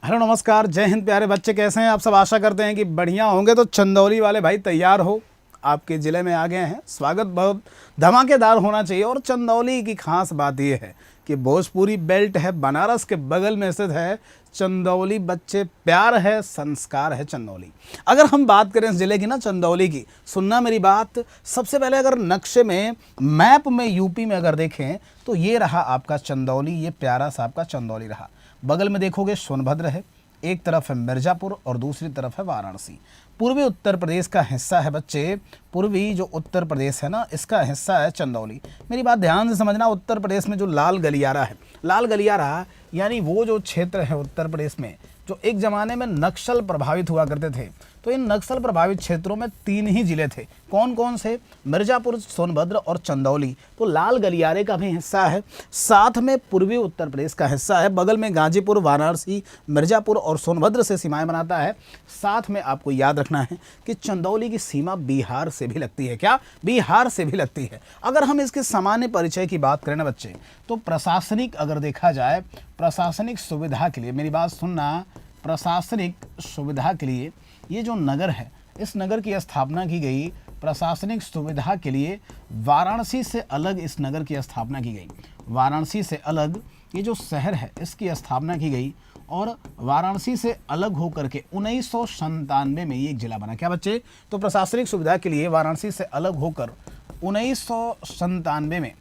Hello नमस्कार, जय हिंद प्यारे बच्चे, कैसे हैं आप सब। आशा करते हैं कि बढ़िया होंगे। तो चंदौली वाले भाई तैयार हो, आपके ज़िले में आ गए हैं। स्वागत बहुत धमाकेदार होना चाहिए। और चंदौली की खास बात यह है कि भोजपुरी बेल्ट है, बनारस के बगल में स्थित है चंदौली। बच्चे प्यार है, संस्कार है चंदौली। अगर हम बात करें इस ज़िले की ना, चंदौली की, सुनना मेरी बात। सबसे पहले अगर नक्शे में, मैप में, यूपी में अगर देखें तो ये रहा आपका चंदौली। ये प्यारा सा आपका चंदौली रहा। बगल में देखोगे सोनभद्र है, एक तरफ है मिर्ज़ापुर और दूसरी तरफ है वाराणसी। पूर्वी उत्तर प्रदेश का हिस्सा है बच्चे। पूर्वी जो उत्तर प्रदेश है ना, इसका हिस्सा है चंदौली। मेरी बात ध्यान से समझना। उत्तर प्रदेश में जो लाल गलियारा है, लाल गलियारा यानी वो जो क्षेत्र है उत्तर प्रदेश में जो एक ज़माने में नक्सल प्रभावित हुआ करते थे। तो इन नक्सल प्रभावित क्षेत्रों में 3 ही ज़िले थे। कौन कौन से? मिर्ज़ापुर, सोनभद्र और चंदौली। तो लाल गलियारे का भी हिस्सा है, साथ में पूर्वी उत्तर प्रदेश का हिस्सा है। बगल में गाजीपुर, वाराणसी, मिर्ज़ापुर और सोनभद्र से सीमाएं बनाता है। साथ में आपको याद रखना है कि चंदौली की सीमा बिहार से भी लगती है। क्या? बिहार से भी लगती है। अगर हम इसके सामान्य परिचय की बात करें ना बच्चे, तो प्रशासनिक अगर देखा जाए, प्रशासनिक सुविधा के लिए, मेरी बात सुनना, प्रशासनिक सुविधा के लिए ये जो नगर है, इस नगर की स्थापना की गई प्रशासनिक सुविधा के लिए। वाराणसी से अलग इस नगर की स्थापना की गई। वाराणसी से अलग ये जो शहर है, इसकी स्थापना की गई। और वाराणसी से अलग होकर के 1997 में ये एक जिला बना। क्या बच्चे? तो प्रशासनिक सुविधा के लिए वाराणसी से अलग होकर 1997 में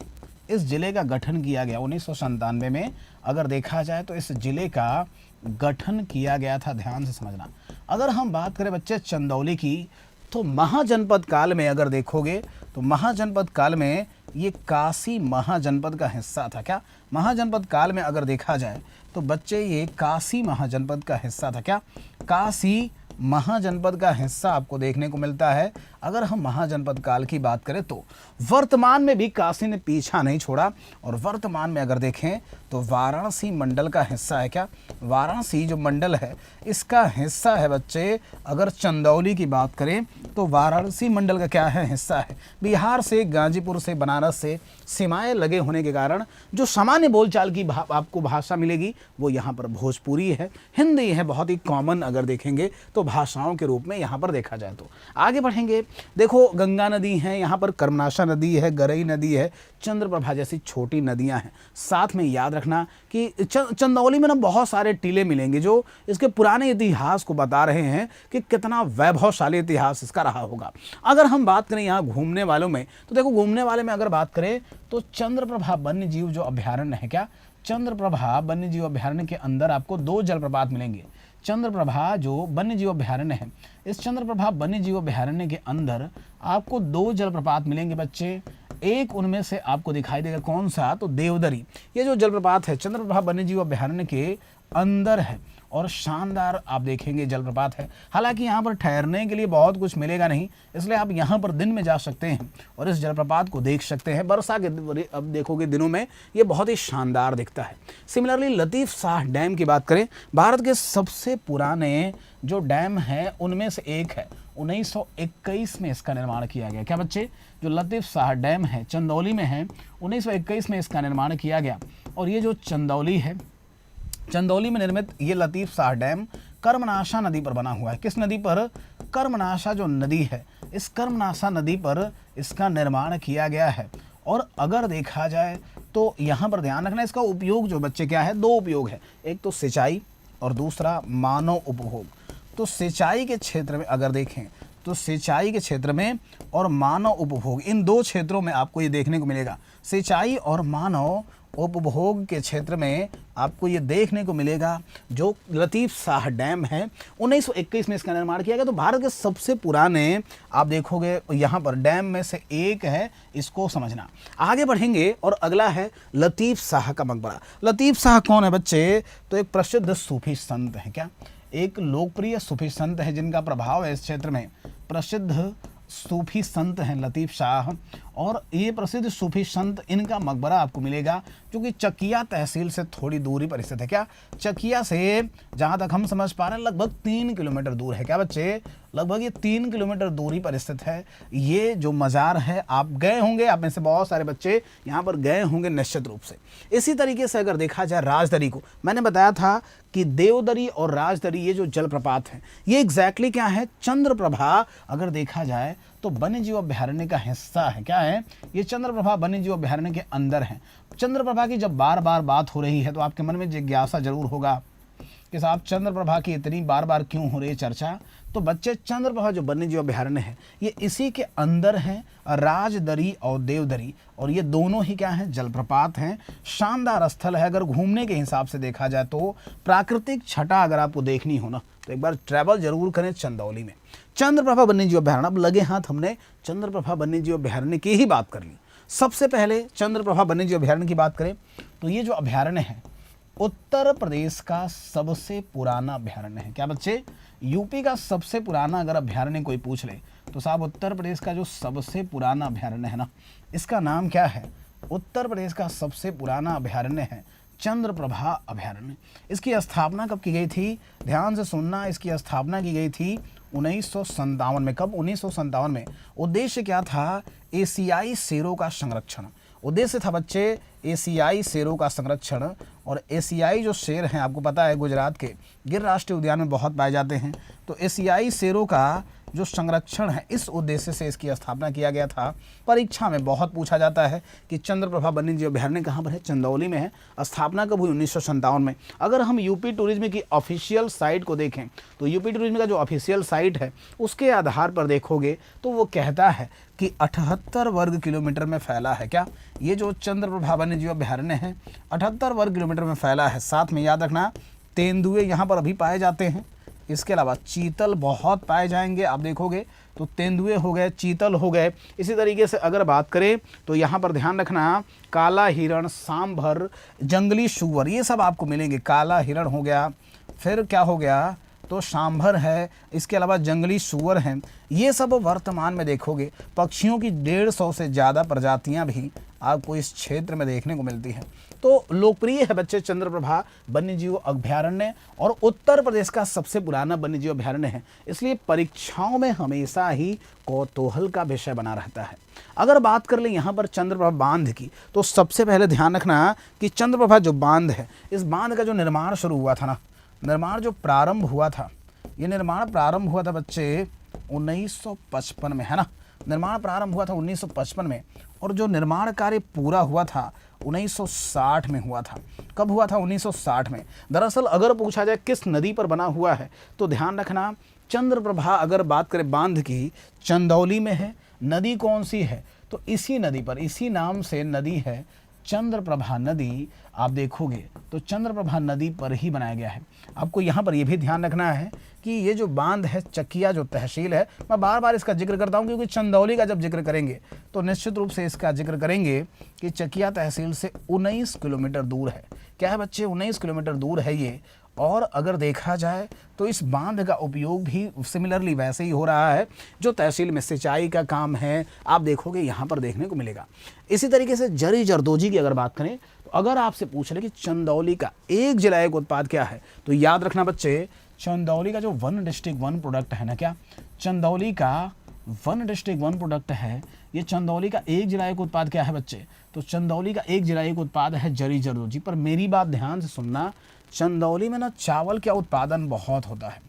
इस जिले का गठन किया गया। 1997 में अगर देखा जाए तो इस जिले का गठन किया गया था। ध्यान से समझना। अगर हम बात करें बच्चे चंदौली की, तो महाजनपद काल में अगर देखोगे तो महाजनपद काल में ये काशी महाजनपद का हिस्सा था। क्या? महाजनपद काल में अगर देखा जाए तो बच्चे ये काशी महाजनपद का हिस्सा था। क्या? काशी महाजनपद का हिस्सा आपको देखने को मिलता है। अगर हम महाजनपद काल की बात करें तो वर्तमान में भी काशी ने पीछा नहीं छोड़ा। और वर्तमान में अगर देखें तो वाराणसी मंडल का हिस्सा है। क्या? वाराणसी जो मंडल है इसका हिस्सा है बच्चे। अगर चंदौली की बात करें तो वाराणसी मंडल का क्या है? हिस्सा है। बिहार से, गाजीपुर से, बनारस से सीमाएं लगे होने के कारण जो सामान्य बोलचाल की आपको भाषा मिलेगी वो यहाँ पर भोजपुरी है, हिंदी है। बहुत ही कॉमन अगर देखेंगे तो भाषाओं के रूप में यहाँ पर देखा जाए। तो आगे बढ़ेंगे। देखो गंगा नदी है यहाँ पर, कर्मनाशा नदी है, गरई नदी है, चंद्रप्रभा जैसी छोटी नदियाँ हैं। साथ में याद रखना कि चंदौली में ना बहुत सारे टीले मिलेंगे जो इसके पुराने इतिहास को बता रहे हैं कि कितना वैभवशाली इतिहास इसका रहा होगा। अगर हम बात करें यहाँ घूमने वालों में, तो देखो घूमने वाले में अगर बात करें तो चंद्रप्रभा वन्य जीव जो अभ्यारण्य है, क्या? चंद्रप्रभा वन्य जीव अभ्यारण्य के अंदर आपको 2 जलप्रपात मिलेंगे। चंद्रप्रभा जो वन्य जीव अभ्यारण्य है, इस चंद्रप्रभा वन्य जीव अभ्यारण्य के अंदर आपको 2 जलप्रपात मिलेंगे बच्चे। एक उनमें से आपको दिखाई देगा, कौन सा? तो देवदरी। ये जो जलप्रपात है चंद्रप्रभा वन्य जीव अभ्यारण्य के अंदर है और शानदार आप देखेंगे जलप्रपात है। हालांकि यहाँ पर ठहरने के लिए बहुत कुछ मिलेगा नहीं, इसलिए आप यहाँ पर दिन में जा सकते हैं और इस जलप्रपात को देख सकते हैं। वर्षा के अब देखोगे दिनों में ये बहुत ही शानदार दिखता है। सिमिलरली लतीफ़ शाह डैम की बात करें, भारत के सबसे पुराने जो डैम है उनमें से एक है। 1921 में इसका निर्माण किया गया। क्या बच्चे? जो लतीफ़ शाह डैम है चंदौली में है, 1921 में इसका निर्माण किया गया। और ये जो चंदौली है, चंदौली में निर्मित ये लतीफ़ शाह डैम कर्मनाशा नदी पर बना हुआ है। किस नदी पर? कर्मनाशा जो नदी है, इस कर्मनाशा नदी पर इसका निर्माण किया गया है। और अगर देखा जाए तो यहाँ पर ध्यान रखना, इसका उपयोग जो बच्चे क्या है? 2 उपयोग है, एक तो सिंचाई और दूसरा मानव उपभोग। तो सिंचाई के क्षेत्र में अगर देखें तो सिंचाई के क्षेत्र में और मानव उपभोग, इन 2 क्षेत्रों में आपको ये देखने को मिलेगा। सिंचाई और मानव उपभोग के क्षेत्र में आपको ये देखने को मिलेगा जो लतीफ़ शाह डैम है। 1921 में इसका निर्माण किया गया। तो भारत के सबसे पुराने आप देखोगे यहाँ पर डैम में से एक है, इसको समझना। आगे बढ़ेंगे और अगला है लतीफ़ शाह का मकबरा। लतीफ़ शाह कौन है बच्चे? तो एक प्रसिद्ध सूफी संत है। क्या? एक लोकप्रिय सूफी संत है जिनका प्रभाव है इस क्षेत्र में। प्रसिद्ध सूफी संत हैं लतीफ़ शाह। और ये प्रसिद्ध सूफी संत इनका मकबरा आपको मिलेगा, जो कि चकिया तहसील से थोड़ी दूरी पर स्थित है। क्या चकिया से जहाँ तक हम समझ पा रहे हैं लगभग 3 किलोमीटर दूर है। क्या बच्चे, लगभग ये 3 किलोमीटर दूरी पर स्थित है। ये जो मज़ार है आप गए होंगे, आप में से बहुत सारे बच्चे यहाँ पर गए होंगे निश्चित रूप से। इसी तरीके से अगर देखा जाए राजदरी को, मैंने बताया था कि देवदरी और राजदरी ये जो जलप्रपात हैं ये एग्जैक्टली क्या है, चंद्रप्रभा अगर देखा जाए तो वन्यजीव अभयारण्य का हिस्सा है। क्या है ये, चंद्रप्रभा वन्यजीव अभयारण्य के अंदर है। चंद्रप्रभा की जब बार बार बात हो रही है तो आपके मन में जिज्ञासा जरूर होगा कि साहब चंद्रप्रभा की इतनी बार बार क्यों हो रही है चर्चा। तो बच्चे चंद्रप्रभा जो वन्यजीव अभयारण्य है ये इसी के अंदर है, राजदरी और देवदरी, और ये दोनों ही क्या हैं, जलप्रपात हैं। शानदार स्थल है। अगर घूमने के हिसाब से देखा जाए तो प्राकृतिक छटा अगर आपको देखनी हो ना तो एक बार ट्रैवल जरूर करें चंदौली में। चंद्रप्रभा वन्यजीव अभयारण्य, अब लगे हाथ हमने चंद्रप्रभा वन्यजीव अभयारण्य की ही बात कर ली। सबसे पहले चंद्रप्रभा वन्यजीव अभयारण्य की बात करें तो ये जो अभयारण्य है उत्तर प्रदेश का सबसे पुराना अभयारण्य है। क्या बच्चे, यूपी का सबसे पुराना अगर अभयारण्य कोई पूछ ले तो साहब उत्तर प्रदेश का जो सबसे पुराना अभयारण्य है ना, इसका नाम क्या है, उत्तर प्रदेश का सबसे पुराना अभयारण्य है चंद्रप्रभा अभयारण्य। इसकी स्थापना कब की गई थी, ध्यान से सुनना, इसकी स्थापना की गई थी 1957 में। कब, 1957 में। उद्देश्य क्या था, एशियाई शेरों का संरक्षण। उद्देश्य था बच्चे एशियाई शेरों का संरक्षण। और एशियाई जो शेर हैं आपको पता है गुजरात के गिर राष्ट्रीय उद्यान में बहुत पाए जाते हैं। तो एशियाई शेरों का जो संरक्षण है इस उद्देश्य से इसकी स्थापना किया गया था। परीक्षा में बहुत पूछा जाता है कि चंद्रप्रभा वन्यजीव अभयारण्य कहाँ पर है, चंदौली में है। स्थापना कब हुई, 1957 में। अगर हम यूपी टूरिज्म की ऑफिशियल साइट को देखें तो यूपी टूरिज्म का जो ऑफिशियल साइट है उसके आधार पर देखोगे तो वो कहता है कि 78 वर्ग किलोमीटर में फैला है। क्या, ये जो चंद्रप्रभा वन्यजीव अभयारण्य है 78 वर्ग किलोमीटर में फैला है। साथ में याद रखना तेंदुए यहाँ पर अभी पाए जाते हैं, इसके अलावा चीतल बहुत पाए जाएंगे। आप देखोगे तो तेंदुए हो गए, चीतल हो गए। इसी तरीके से अगर बात करें तो यहाँ पर ध्यान रखना काला हिरण, सांभर, जंगली सूअर, ये सब आपको मिलेंगे। काला हिरण हो गया, फिर क्या हो गया तो सांभर है, इसके अलावा जंगली सूअर हैं। ये सब वर्तमान में देखोगे पक्षियों की 150 से ज़्यादा प्रजातियां भी आपको इस क्षेत्र में देखने को मिलती हैं। तो लोकप्रिय है बच्चे चंद्रप्रभा वन्यजीव अभयारण्य और उत्तर प्रदेश का सबसे पुराना वन्यजीव अभयारण्य है, इसलिए परीक्षाओं में हमेशा ही कौतूहल का विषय बना रहता है। अगर बात कर लें यहाँ पर चंद्रप्रभा बांध की तो सबसे पहले ध्यान रखना कि चंद्रप्रभा जो बांध है, इस बांध का जो निर्माण शुरू हुआ था ना, निर्माण जो प्रारंभ हुआ था, ये निर्माण प्रारंभ हुआ था बच्चे 1955 में, है ना। निर्माण प्रारंभ हुआ था 1955 में और जो निर्माण कार्य पूरा हुआ था 1960 में हुआ था। कब हुआ था, 1960 में। दरअसल अगर पूछा जाए किस नदी पर बना हुआ है तो ध्यान रखना चंद्रप्रभा अगर बात करें बांध की चंदौली में है। नदी कौन सी है तो इसी नदी पर, इसी नाम से नदी है चंद्रप्रभा नदी। आप देखोगे तो चंद्रप्रभा नदी पर ही बनाया गया है। आपको यहाँ पर यह भी ध्यान रखना है कि ये जो बांध है चकिया जो तहसील है, मैं बार बार इसका जिक्र करता हूँ क्योंकि चंदौली का जब जिक्र करेंगे तो निश्चित रूप से इसका जिक्र करेंगे कि चकिया तहसील से 19 किलोमीटर दूर है। क्या है बच्चे, 19 किलोमीटर दूर है ये। और अगर देखा जाए तो इस बांध का उपयोग भी सिमिलरली वैसे ही हो रहा है जो तहसील में सिंचाई का काम है, आप देखोगे यहाँ पर देखने को मिलेगा। इसी तरीके से जरी जरदोजी की अगर बात करें तो अगर आपसे पूछ ले कि चंदौली का एक जिलायक उत्पाद क्या है तो याद रखना बच्चे चंदौली का जो वन डिस्ट्रिक्ट वन प्रोडक्ट है ना, क्या चंदौली का वन डिस्ट्रिक्ट वन प्रोडक्ट है, ये चंदौली का एक जिलायक उत्पाद क्या है बच्चे, तो चंदौली का एक जिलायक उत्पाद है जरी जरदोजी। पर मेरी बात ध्यान से सुनना, चंदौली में ना चावल का उत्पादन बहुत होता है।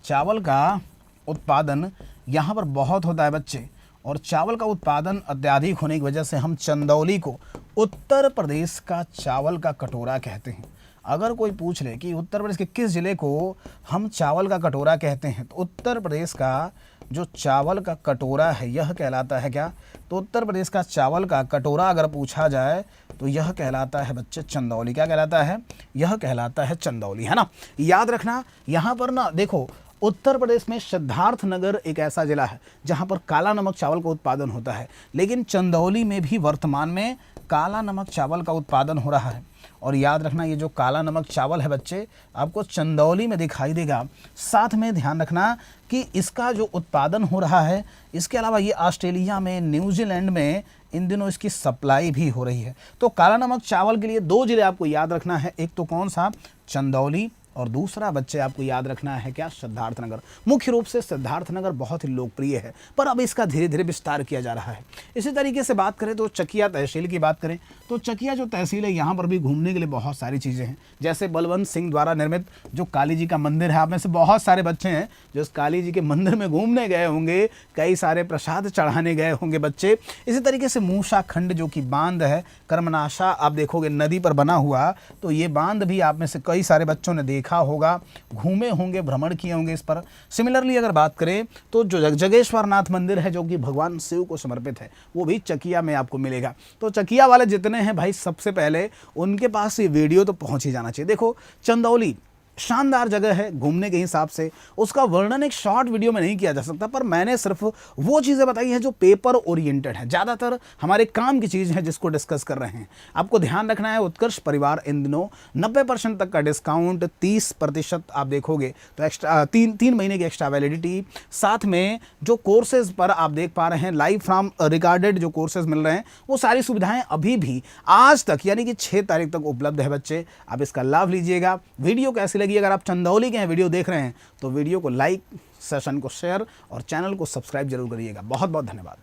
चावल का उत्पादन यहाँ पर बहुत होता है बच्चे, और चावल का उत्पादन अत्याधिक होने की वजह से हम चंदौली को उत्तर प्रदेश का चावल का कटोरा कहते हैं। अगर कोई पूछ ले कि उत्तर प्रदेश के किस ज़िले को हम चावल का कटोरा कहते हैं तो उत्तर प्रदेश का जो चावल का कटोरा है यह कहलाता है क्या, तो उत्तर प्रदेश का चावल का कटोरा अगर पूछा जाए तो यह कहलाता है बच्चे चंदौली। क्या कहलाता है, यह कहलाता है चंदौली, है ना। याद रखना यहाँ पर ना देखो उत्तर प्रदेश में सिद्धार्थनगर एक ऐसा ज़िला है जहाँ पर काला नमक चावल का उत्पादन होता है, लेकिन चंदौली में भी वर्तमान में काला नमक चावल का उत्पादन हो रहा है। और याद रखना ये जो काला नमक चावल है बच्चे आपको चंदौली में दिखाई देगा। साथ में ध्यान रखना कि इसका जो उत्पादन हो रहा है, इसके अलावा ये ऑस्ट्रेलिया में, न्यूजीलैंड में इन दिनों इसकी सप्लाई भी हो रही है। तो काला नमक चावल के लिए 2 जिले आपको याद रखना है, एक तो कौन सा, चंदौली, और दूसरा बच्चे आपको याद रखना है क्या, सिद्धार्थनगर। मुख्य रूप से सिद्धार्थनगर बहुत ही लोकप्रिय है, पर अब इसका धीरे धीरे विस्तार किया जा रहा है। इसी तरीके से बात करें तो चकिया तहसील की बात करें तो चकिया जो तहसील है यहाँ पर भी घूमने के लिए बहुत सारी चीज़ें हैं। जैसे बलवंत सिंह द्वारा निर्मित जो काली जी का मंदिर है, आप में से बहुत सारे बच्चे हैं जो इस काली जी के मंदिर में घूमने गए होंगे, कई सारे प्रसाद चढ़ाने गए होंगे बच्चे। इसी तरीके से मूसा खंड जो कि बांध है, कर्मनाशा आप देखोगे नदी पर बना हुआ, तो ये बांध भी आप में से कई सारे बच्चों ने देखा होगा, घूमे होंगे, भ्रमण किए होंगे इस पर। सिमिलरली अगर बात करें तो जो जगेश्वर नाथ मंदिर है जो कि भगवान शिव को समर्पित है, वो भी चकिया में आपको मिलेगा। तो चकिया वाले जितने हैं भाई, सबसे पहले उनके पास ये वीडियो तो पहुंच ही जाना चाहिए। देखो चंदौली शानदार जगह है घूमने के हिसाब से, उसका वर्णन एक शॉर्ट वीडियो में नहीं किया जा सकता, पर मैंने सिर्फ वो चीज़ें बताई हैं जो पेपर ओरिएंटेड है, ज़्यादातर हमारे काम की चीज़ है जिसको डिस्कस कर रहे हैं। आपको ध्यान रखना है उत्कर्ष परिवार इन दिनों 90% तक का डिस्काउंट, 30% आप देखोगे तो एक्स्ट्रा 3 महीने की एक्स्ट्रा वैलिडिटी, साथ में जो कोर्सेज पर आप देख पा रहे हैं लाइव फ्रॉम रिकॉर्डेड जो कोर्सेज मिल रहे हैं, वो सारी सुविधाएं अभी भी आज तक यानी कि 6 तारीख तक उपलब्ध है बच्चे। आप इसका लाभ लीजिएगा। वीडियो कैसी लगी, अगर आप चंदौली के हैं वीडियो देख रहे हैं तो वीडियो को लाइक, सेशन को शेयर और चैनल को सब्सक्राइब जरूर करिएगा। बहुत बहुत धन्यवाद।